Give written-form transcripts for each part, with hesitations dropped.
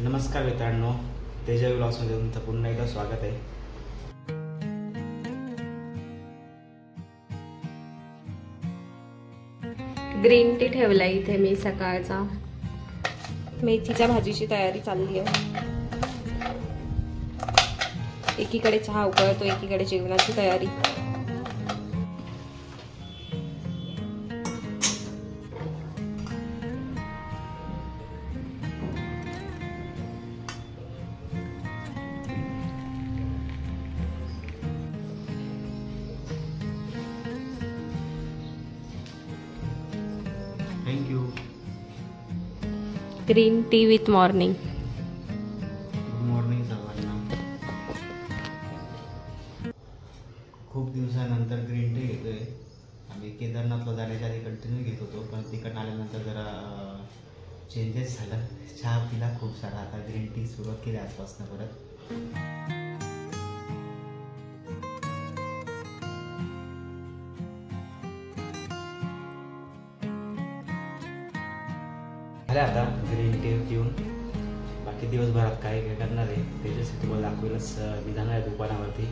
नमस्कार मित्रांनो, तेजा व्लॉग्समध्ये तुमचं पुन्हा एकदा स्वागत आहे। ग्रीन टी ठेवला इथे मी सकाळचा। मेथीच्या भाजीची तयारी चालली आहे। एकीकडे चहा उकळतो, एकीकडे जेवणाची तयारी। Thank you. Green tea with morning. Good morning सर्वांना। खूप दिवसानंतर ग्रीन टी घेतोय। आम्ही केदारनाथला जाण्याच्या आधी कंटिन्यू घेत होतो, पण तिकडून आल्यानंतर जरा चेंजेस झाला। चहा पिला खूप सारा, आता ग्रीन टी सुरुवात केली आजपासून परत। झालं आता ग्रीन टी पिऊन। बाकी दिवसभरात काय काय करणार आहे त्याच्यासाठी तुम्हाला दाखवेलच। मी जाणार आहे दुकानावरती।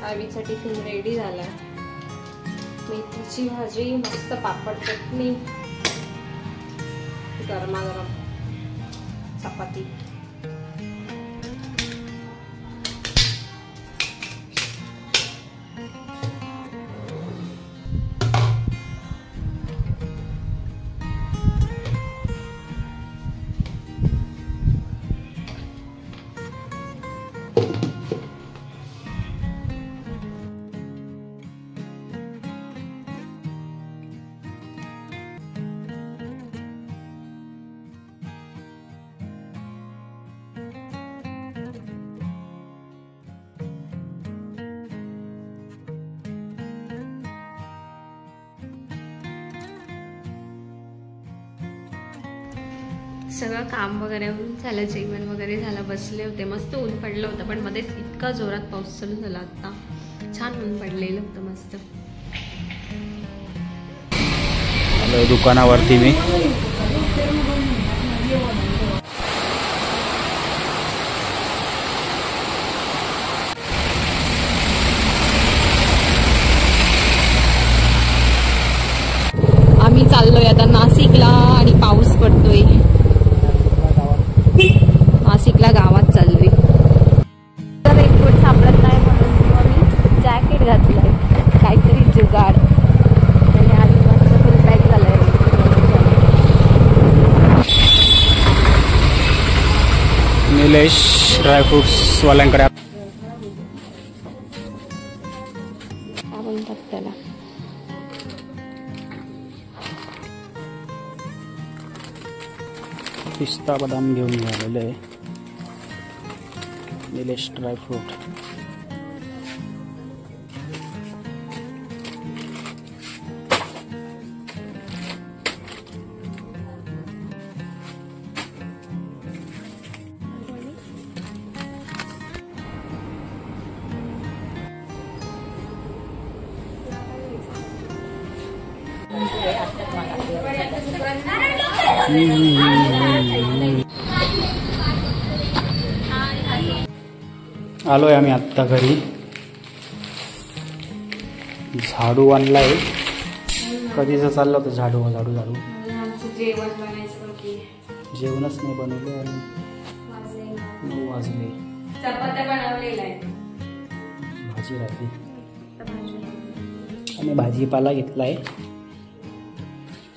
आवीचा टिफिन रेडी झाला। मेथीची भाजी, मस्त पापड, चटणी, गरमागरम चपाती। सगळं काम वगैरे झालं, जेवण वगैरे झालं, बसले होते। मस्त ऊन पडलं होतं, पण मध्ये इतका जोरात पाऊस चालू झाला। आता छान ऊन पडलेलं होतं मस्त। दुकानावरती मी आम्ही चाललोय आता नाशिकला आणि पाऊस पडतोय। नाशिकला गावात चाललोय। तर रेनकोट सापडत नाही म्हणून आम्ही जॅकेट घातलंय, काहीतरी जुगाड। आणि आम्ही मस्त फुल पॅक झालंय। निलेश ड्रायफ्रुट्स वाल्यांकडे काय बोलतात त्याला, पिस्ता बदाम घेऊन झालेले आहे। निलेश ड्रायफ्रूट। आलोय आम्ही आत्ता घरी. झाडू आणलाय. कधीच चाललं होतं झाडू झाडू झाडू. जेवण बनायचं बाकी. जेवणच नाही बनवलं आणि 9 वाजले. चपात्या बनवलेल्या आहेत. भाजी राहते. आणि भाजीपाला घेतलाय.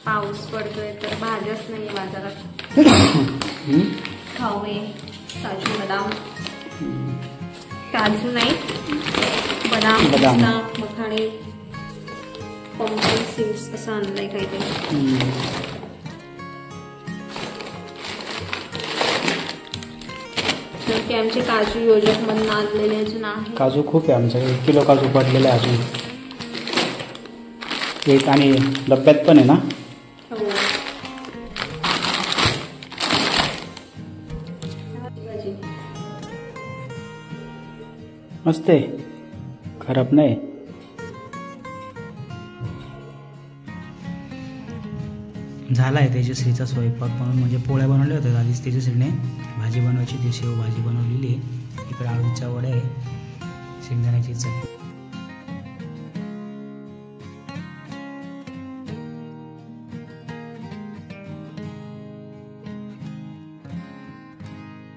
पाऊस पडतोय तर भाज्याच नाही बाजारात. खावे काजू बदाम. काजू नाही बदाम पिस्ता मखाणे पंपकिन सीड्स असं आणलंय काहीतरी. की आमचे काजू योजक मधून आणलेले अजून आहे. काजू खूप आहे आमच्याकडे. 1 किलो काजू पडलेले आहे अजून. एक आणि डब्यात पण आहे ना. हो. मस्त आहे. खराब नाही. झाला आहे तेजश्रीचा स्वयंपाक म्हणून. म्हणजे पोळ्या बनवल्या होत्या आधीच तेजश्रीने. भाजी बनवायची ती शेव भाजी बनवलेली आहे. इकडे आळूच्या वड्या आहे. शेंगदाण्याची चटणी.